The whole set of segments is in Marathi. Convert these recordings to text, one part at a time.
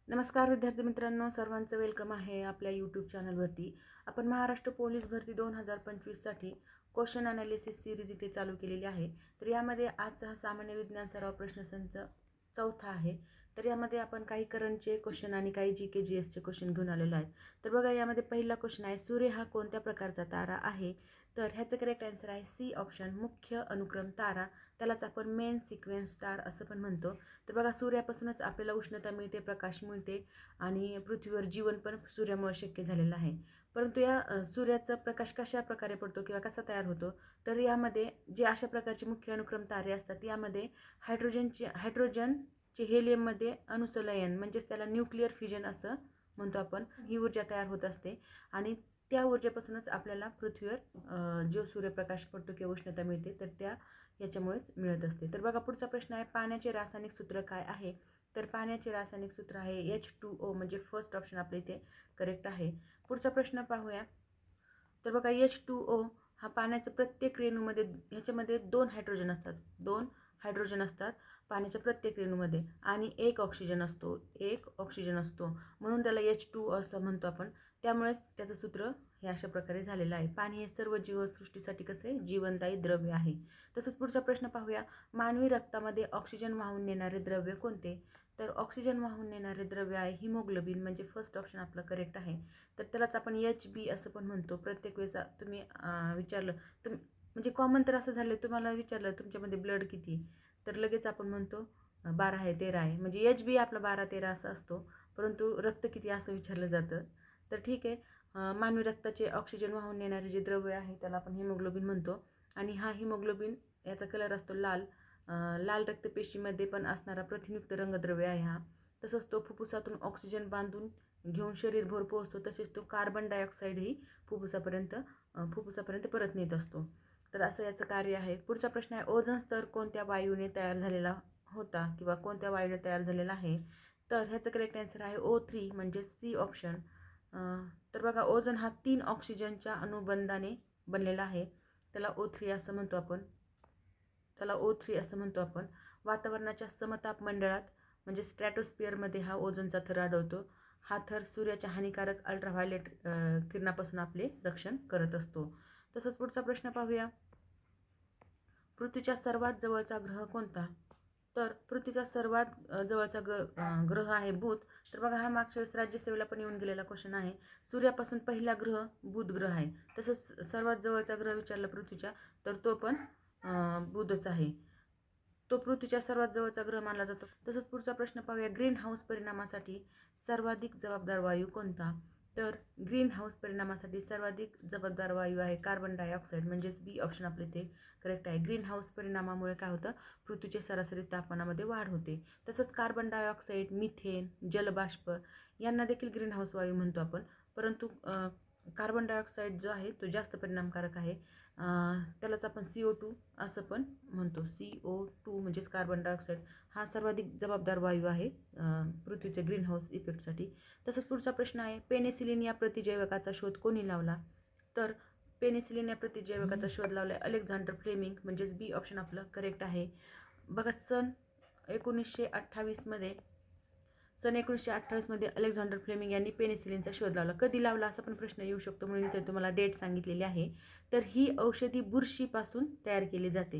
नमस्कार विद्यार्थी मित्रांनो, सर्वांचं वेलकम आहे आपल्या यूट्यूब चॅनलवरती. आपण महाराष्ट्र पोलीस भरती 2025साठी क्वेश्चन अनालिसिस सिरीज इथे चालू केलेली आहे. तर यामध्ये आजचा हा सामान्य विज्ञान सराव प्रश्नसंच चौथा आहे. तर यामध्ये आपण काही करंटचे क्वेश्चन आणि काही जी के जी एसचे क्वेश्चन घेऊन आलेलो आहे. तर बघा, यामध्ये पहिला क्वेश्चन आहे, सूर्य हा कोणत्या प्रकारचा तारा आहे? तर ह्याचं करेक्ट आन्सर आहे सी ऑप्शन, मुख्य अनुक्रम तारा. त्यालाच आपण मेन सिक्वेन्स स्टार असं पण म्हणतो. तर बघा, सूर्यापासूनच आपल्याला उष्णता मिळते, प्रकाश मिळते आणि पृथ्वीवर जीवन पण सूर्यामुळे शक्य झालेलं आहे. परंतु या सूर्याचा प्रकाश कशा प्रकारे पडतो किंवा कसा तयार होतो? तर यामध्ये जे अशा प्रकारचे मुख्य अनुक्रम तारे असतात, यामध्ये हायड्रोजनचे हेलियममध्ये अनुसलयन म्हणजेच त्याला न्यूक्लिअर फ्युजन असं म्हणतो आपण, ही ऊर्जा तयार होत असते आणि त्या ऊर्जेपासूनच आपल्याला पृथ्वीवर जो सूर्यप्रकाश पडतो किंवा उष्णता मिळते, तर त्या याच्यामुळेच मिळत असते. तर बघा, पुढचा प्रश्न आहे, पाण्याचे रासायनिक सूत्र काय आहे? तर पाण्याचे रासायनिक सूत्र आहे H2O, म्हणजे फर्स्ट ऑप्शन आपल्या इथे करेक्ट आहे. पुढचा प्रश्न पाहूया. तर बघा, H2O हा पाण्याच्या प्रत्येक रेणूमध्ये, ह्याच्यामध्ये दोन हायड्रोजन असतात पाण्याच्या प्रत्येक रेणूमध्ये आणि एक ऑक्सिजन असतो, म्हणून त्याला H2O असं म्हणतो आपण. त्यामुळेच त्याचं सूत्र हे अशा प्रकारे झालेलं आहे. पाणी हे सर्व जीवसृष्टीसाठी कसे जीवनदायी द्रव्य आहे. तसंच पुढचा प्रश्न पाहूया, मानवी रक्तामध्ये ऑक्सिजन वाहून नेणारे द्रव्य कोणते? तर ऑक्सिजन वाहून नेणारे द्रव्य आहे हिमोग्लोबिन, म्हणजे फर्स्ट ऑप्शन आपलं करेक्ट आहे. तर त्यालाच आपण HB असं पण म्हणतो. प्रत्येक वेळेस तुम्ही विचारलं, म्हणजे कॉमन तर असं झालं, तुम्हाला विचारलं तुमच्यामध्ये ब्लड किती, तर लगेच आपण म्हणतो 12 आहे, 13 आहे, म्हणजे HB आपला 12-13 असं असतो. परंतु रक्त किती असं विचारलं जातं. तर ठीक आहे, मानवी रक्ताचे ऑक्सिजन वाहून नेणारे जे द्रव्य आहे त्याला आपण हिमोग्लोबिन म्हणतो. आणि हा हिमोग्लोबिन याचा कलर असतो लाल. लाल रक्तपेशीमध्ये पण असणारा प्रथिनयुक्त रंगद्रव्य आहे हा. तसंच तो फुफ्फुसातून ऑक्सिजन बांधून घेऊन शरीरभर पोहोचतो. तसेच तो कार्बन डायऑक्साईडही फुफ्फुसापर्यंत परत नेत असतो. तर असं याचं कार्य आहे. पुढचा प्रश्न आहे, ओझोन स्तर कोणत्या वायूने तयार झालेला होता किंवा कोणत्या वायूने तयार झालेला आहे? तर ह्याचं करेक्ट आन्सर आहे O3, म्हणजे सी ऑप्शन. तर बघा, ओझोन हा 3 ऑक्सिजनच्या अनुबंधाने बनलेला आहे. त्याला O3 असं म्हणतो आपण. वातावरणाच्या समताप मंडळात म्हणजे स्ट्रॅटोस्फिअरमध्ये हा ओझोनचा थर आढळतो. हा थर सूर्याच्या हानिकारक अल्ट्राव्हायोलेट किरणापासून आपले रक्षण करत असतो. तसंच पुढचा प्रश्न पाहूया, पृथ्वीच्या सर्वात जवळचा ग्रह कोणता? तर पृथ्वीचा सर्वात जवळचा ग्रह आहे बुध. तर बघा, हा मागच्या वेळेस राज्यसेवेला पण येऊन गेलेला क्वेश्चन आहे. सूर्यापासून पहिला ग्रह बुध ग्रह आहे. तसंच सर्वात जवळचा ग्रह विचारला पृथ्वीच्या, तर तो पण बुधच आहे. तो पृथ्वीच्या सर्वात जवळचा ग्रह मानला जातो. तसंच पुढचा प्रश्न पाहूया, ग्रीन हाऊस परिणामासाठी सर्वाधिक जबाबदार वायू कोणता? तर ग्रीन हाऊस परिणामासाठी सर्वाधिक जबाबदार वायू आहे कार्बन डायऑक्साईड, म्हणजेच बी ऑप्शन आपले ते करेक्ट आहे. ग्रीन हाऊस परिणामामुळे काय होतं, पृथ्वीच्या सरासरी तापमानामध्ये वाढ होते. तसंच कार्बन डायऑक्साईड, मिथेन, जलबाष्प यांना देखील ग्रीन हाऊस वायू म्हणतो आपण. परंतु कार्बन डायऑक्साईड जो आहे तो जास्त परिणामकारक आहे. त्यालाच आपण CO2 असं पण म्हणतो. CO2 म्हणजेच कार्बन डायऑक्साईड हा सर्वाधिक जबाबदार वायू आहे पृथ्वीचे ग्रीन हाऊस इफेक्टसाठी. तसंच पुढचा प्रश्न आहे, पेनिसिलिन या प्रतिजैवकाचा शोध कोणी लावला? तर पेनिसिलिन या प्रतिजैवकाचा शोध लावला अलेक्झांडर फ्लेमिंग, म्हणजेच बी ऑप्शन आपलं करेक्ट आहे. बघा, सन 1928मध्ये अलेक्झांडर फ्लेमिंग यांनी पेनिसिलिनचा शोध लावला. कधी लावला असा पण प्रश्न येऊ शकतो, म्हणून इथे तुम्हाला डेट सांगितलेली आहे. तर ही औषधी बुरशीपासून तयार केली जाते.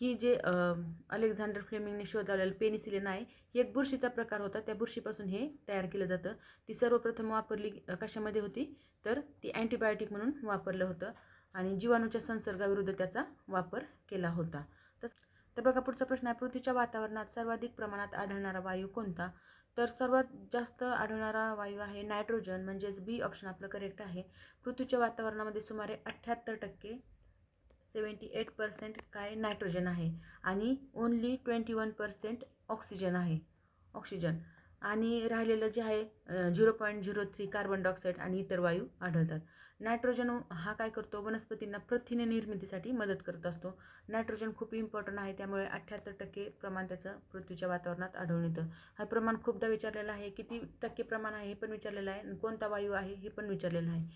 ही जे अलेक्झांडर फ्लेमिंगने शोध लावलेलं पेनिसिलिन आहे, ही एक बुरशीचा प्रकार होता. त्या बुरशीपासून हे तयार केलं जातं. ती सर्वप्रथम वापरली कशामध्ये होती? तर ती अँटीबायोटिक म्हणून वापरलं होतं आणि जीवाणूच्या संसर्गाविरुद्ध त्याचा वापर केला होता. तर बघा, पुढचा प्रश्न आहे, पृथ्वीच्या वातावरणात सर्वाधिक प्रमाणात आढळणारा वायू कोणता? तर सर्वात जास्त आढळणारा वायू आहे नायट्रोजन, म्हणजेच बी ऑप्शन आपलं करेक्ट आहे. पृथ्वीच्या वातावरणामध्ये सुमारे 78%, 78% काय नायट्रोजन आहे आणि ओन्ली 21% ऑक्सिजन आणि राहिलेलं जे आहे 0.03 कार्बन डायऑक्साईड आणि इतर वायू आढळतात. नायट्रोजन हा काय करतो, वनस्पतींना प्रथिने निर्मितीसाठी मदत करत असतो. नायट्रोजन खूप इम्पॉर्टंट आहे, त्यामुळे 78% प्रमाण त्याचं पृथ्वीच्या वातावरणात आढळून येतं. हा प्रमाण खूपदा विचारलेलं आहे, किती टक्के प्रमाण आहे हे पण विचारलेलं आहे आणि कोणता वायू आहे हे पण विचारलेलं आहे.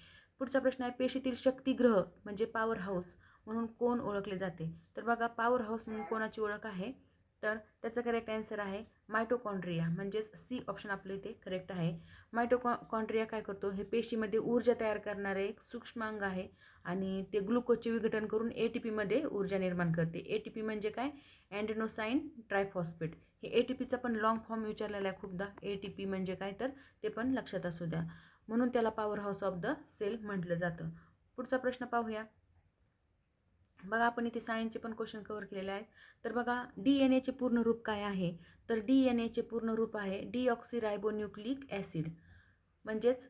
पुढचा प्रश्न आहे, पेशीतील शक्तिग्रह म्हणजे पॉवर हाऊस म्हणून कोण ओळखले जाते? तर बघा, पॉवर हाऊस म्हणून कोणाची ओळख आहे? तर त्याचं करेक्ट आन्सर आहे मायटोकॉन्ड्रिया, म्हणजेच सी ऑप्शन आपलं इथे करेक्ट आहे. मायटोकॉन्ड्रिया काय करतो, हे पेशीमध्ये ऊर्जा तयार करणारे एक सूक्ष्म अंग आहे आणि ते ग्लुकोजचे विघटन करून ATP मध्ये ऊर्जा निर्माण करते. ATP म्हणजे काय, अँडेनोसाईन ट्रायफॉस्फेट. हे ATPचा पण लॉंग फॉर्म विचारलेला आहे खूपदा. ATP म्हणजे काय, तर ते पण लक्षात असू द्या. म्हणून त्याला power house of the cell म्हटलं जातं. पुढचा प्रश्न पाहूया. बघा आपण इथे सायन्सचे पण क्वेश्चन कव्हर केलेले आहेत. तर बघा DNA पूर्ण रूप काय आहे, तर DNA पूर्ण रूप आहे डीऑक्सिरायबोन्यूक्लिक ॲसिड, म्हणजेच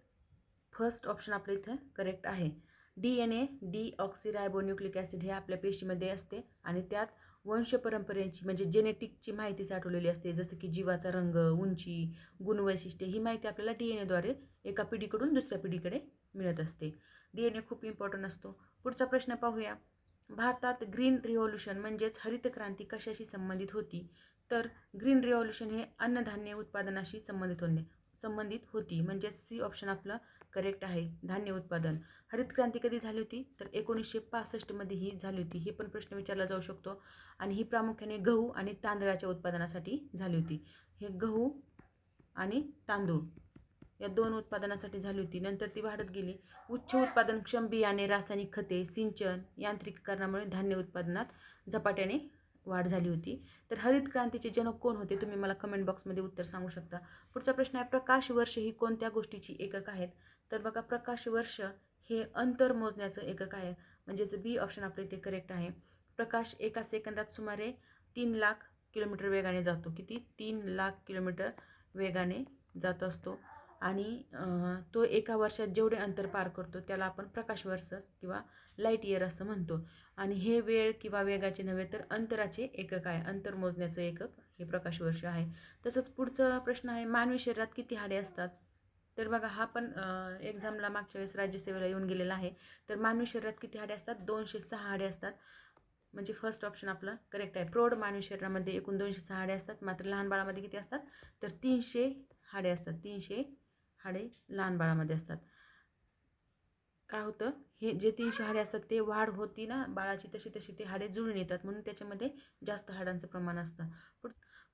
फर्स्ट ऑप्शन आपलं इथं करेक्ट आहे. DNA डीऑक्सिरायबोन्यूक्लिक ॲसिड हे आपल्या पेशीमध्ये असते आणि त्यात वंश परंपरेची म्हणजे जेनेटिकची माहिती साठवलेली असते, जसं की जीवाचा रंग, उंची, गुणवैशिष्ट्ये, ही माहिती आपल्याला DNA द्वारे एका पिढीकडून दुसऱ्या पिढीकडे मिळत असते. DNA खूप इम्पॉर्टंट असतो. पुढचा प्रश्न पाहूया. भारतात ग्रीन रिव्होल्यूशन म्हणजेच हरित क्रांती कशाशी संबंधित होती, तर ग्रीन रिव्होल्यूशन हे अन्नधान्य उत्पादनाशी संबंधित होती, म्हणजे सी ऑप्शन आपलं करेक्ट आहे, धान्य उत्पादन. हरित क्रांती कधी झाली होती, तर 1965 मध्ये ही झाली होती. हे पण प्रश्न विचारला जाऊ शकतो आणि ही प्रामुख्याने गहू आणि तांदळाच्या उत्पादनासाठी झाली होती. हे गहू आणि तांदूळ या 2 उत्पादनासाठी झाली होती. नंतर ती वाढत गेली. उच्च उत्पादनक्षम बियाणे, रासायनिक खते, सिंचन, यांत्रिकीकरणामुळे धान्य उत्पादनात झपाट्याने वाढ झाली होती. तर हरित क्रांतीचे जनक कोण होते, तुम्ही मला कमेंट बॉक्समध्ये उत्तर सांगू शकता. पुढचा प्रश्न आहे, प्रकाश वर्ष ही कोणत्या गोष्टीची एकक आहेत, तर बघा प्रकाश वर्ष हे अंतर मोजण्याचं एकक आहे, म्हणजेच बी ऑप्शन आपले इथे करेक्ट आहे. प्रकाश एका सेकंदात सुमारे 3 लाख किलोमीटर वेगाने जातो. किती, 3 लाख किलोमीटर वेगाने जात असतो आणि तो एका वर्षात जेवढे अंतर पार करतो त्याला आपण प्रकाश वर्ष किंवा लाईट इयर असं म्हणतो. आणि हे वेळ किंवा वेगाचे नव्हे तर अंतराचे एकक आहे, अंतर मोजण्याचं एकक हे प्रकाश वर्ष आहे. तसंच पुढचा प्रश्न आहे, मानवी शरीरात किती हाडे असतात, तर बघा हा पण एक्झामला मागच्या वेळेस राज्यसेवेला येऊन गेलेला आहे. तर मानवी शरीरात किती हाडे असतात, 206 हाडे असतात, म्हणजे फर्स्ट ऑप्शन आपलं करेक्ट आहे. प्रौढ मानवी शरीरामध्ये एकूण 206 हाडे असतात, मात्र लहान बाळामध्ये किती असतात, तर 300 हाडे असतात. 300 हाडे लहान बाळामध्ये असतात. काय होतं, हे जे 300 हाडे असतात ते वाढ होती ना बाळाची, तशी तशी ते हाडे जुळून येतात, म्हणून त्याच्यामध्ये जास्त हाडांचं प्रमाण असतं.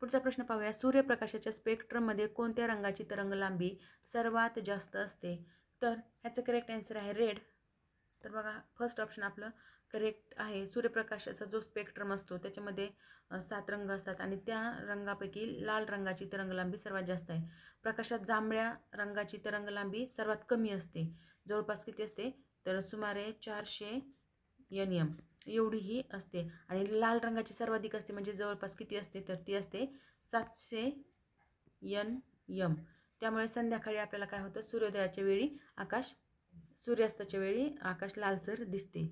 पुढचा प्रश्न पाहूया. सूर्यप्रकाशाच्या स्पेक्ट्रममध्ये कोणत्या रंगाची तरंगलांबी सर्वात जास्त असते, तर ह्याचं करेक्ट आन्सर आहे रेड. तर बघा फर्स्ट ऑप्शन आपलं करेक्ट आहे. सूर्यप्रकाशाचा जो स्पेक्ट्रम असतो त्याच्यामध्ये 7 रंग असतात आणि त्या रंगापैकी लाल रंगाची तरंगलांबी सर्वात जास्त आहे. प्रकाशात जांभळ्या रंगाची तरंगलांबी सर्वात कमी असते, जवळपास किती असते, तर सुमारे 400 nm एवढी ही असते. आणि लाल रंगाची सर्वाधिक असते, म्हणजे जवळपास किती असते, तर ती असते 700 nm. त्यामुळे संध्याकाळी आपल्याला काय होतं, सूर्योदयाच्या वेळी सूर्यास्ताच्या वेळी आकाश लालसर दिसते.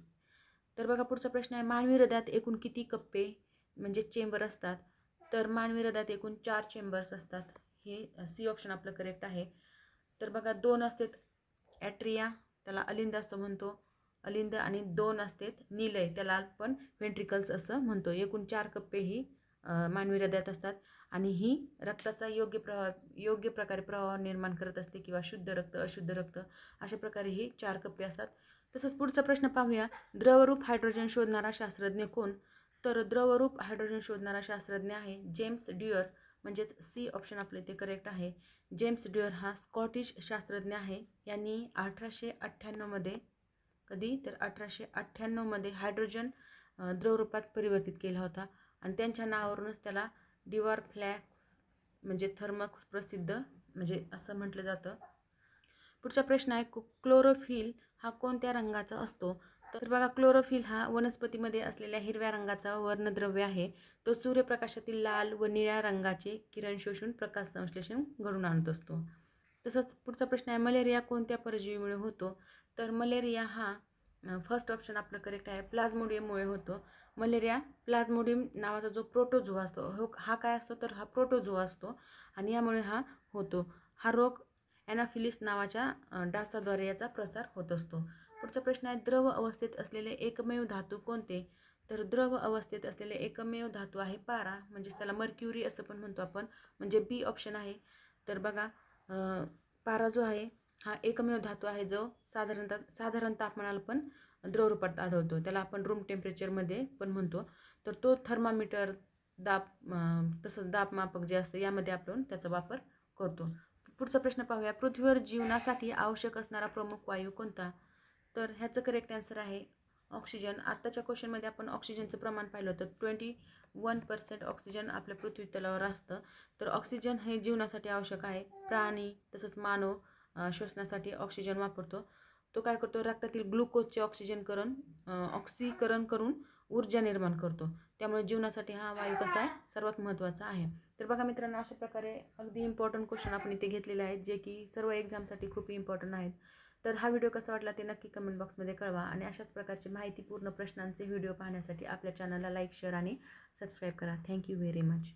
तर बघा पुढचा प्रश्न आहे, मानवी हृदयात एकूण किती कप्पे म्हणजे चेंबर असतात, तर मानवी हृदयात एकूण 4 चेंबर्स असतात. हे सी ऑप्शन आपलं करेक्ट आहे. तर बघा 2 असतात ॲट्रिया, त्याला अलिंद असं म्हणतो, अलिंद, आणि 2 असतात निलय, त्याला पण व्हेंट्रिकल्स असं म्हणतो. एकूण 4 कप्पे ही मानवी हृदयात असतात आणि ही रक्ताचा योग्य प्रकारे प्रवाह निर्माण करत असते, किंवा शुद्ध रक्त, अशुद्ध रक्त, अशा प्रकारे ही 4 कप्पे असतात. तसंच पुढचा प्रश्न पाहूया. द्रवरूप हायड्रोजन शोधणारा शास्त्रज्ञ कोण, तर द्रवरूप हायड्रोजन शोधणारा शास्त्रज्ञ आहे जेम्स ड्युअर, म्हणजेच सी ऑप्शन आपले ते करेक्ट आहे. जेम्स ड्युअर हा स्कॉटिश शास्त्रज्ञ आहे. यांनी 1898 मध्ये, कधी, तर 1898 मध्ये हायड्रोजन द्रवरूपात परिवर्तित केला होता आणि त्यांच्या नावावरूनच त्याला ड्युअर फ्लॅक्स म्हणजे थर्मक्स प्रसिद्ध म्हणजे असं म्हटलं जातं. पुढचा प्रश्न आहे, क्लोरोफिल हा कोणत्या रंगाचा असतो, तर बघा क्लोरोफिल हा वनस्पतीमध्ये असलेल्या हिरव्या रंगाचा वर्णद्रव्य आहे. तो सूर्यप्रकाशातील लाल व निळ्या रंगाचे किरण शोषून प्रकाश संश्लेषण घडून आणत असतो. तसंच पुढचा प्रश्न आहे, मलेरिया कोणत्या परजीवीमुळे होतो, तर मलेरिया हा फर्स्ट ऑप्शन आपलं करेक्ट आहे, प्लाझ्मोडियममुळे होतो. मलेरिया प्लाझ्मोडियम नावाचा जो प्रोटोझोआ असतो, हा काय असतो, तर हा प्रोटोझोआ असतो आणि यामुळे हा होतो. हा रोग ॲनाफिलिस नावाच्या डासाद्वारे याचा प्रसार होत असतो. पुढचा प्रश्न आहे, द्रव अवस्थेत असलेले एकमेव धातू कोणते, तर द्रव अवस्थेत असलेले एकमेव धातू आहे पारा, म्हणजेच त्याला मर्क्युरी असं पण म्हणतो आपण, म्हणजे बी ऑप्शन आहे. तर बघा पारा जो आहे हा एकमेव धातू आहे जो साधारण तापमानाला पण द्रवरूपात आढळतो, त्याला आपण रूम टेम्परेचरमध्ये पण म्हणतो. तर तो थर्मामीटर तसंच दाबमापक जे असतं यामध्ये आपण त्याचा वापर करतो. पुढचा प्रश्न पाहूया. पृथ्वीवर जीवनासाठी आवश्यक असणारा प्रमुख वायू कोणता? तर ह्याचं करेक्ट आन्सर आहे ऑक्सिजन. आत्ताच्या क्वेश्चनमध्ये आपण ऑक्सिजनचं प्रमाण पाहिलं होतं. 21% ऑक्सिजन आपल्या पृथ्वी तलावर असतं. तर ऑक्सिजन हे जीवनासाठी आवश्यक आहे. प्राणी तसंच मानव श्वसनासाठी ऑक्सिजन वापरतो. तो काय करतो? रक्तातील ग्लुकोजचे ऑक्सीकरण करून ऊर्जा निर्माण करतो. त्यामुळे जीवनासाठी हा वायू कसा आहे? सर्वात महत्त्वाचा आहे. तर बघा मित्रांनो, अशा प्रकारे अगदी इम्पॉर्टंट क्वेश्चन आपण इथे घेतलेले आहेत, जे की सर्व एक्झामसाठी खूप इम्पॉर्टंट आहेत. तर हा व्हिडिओ कसा वाटला ते नक्की कमेंट बॉक्समध्ये कळवा आणि अशाच प्रकारचे माहितीपूर्ण प्रश्नांचे व्हिडिओ पाहण्यासाठी आपल्या चॅनलला लाईक, शेअर आणि सबस्क्राईब करा. Thank you very much.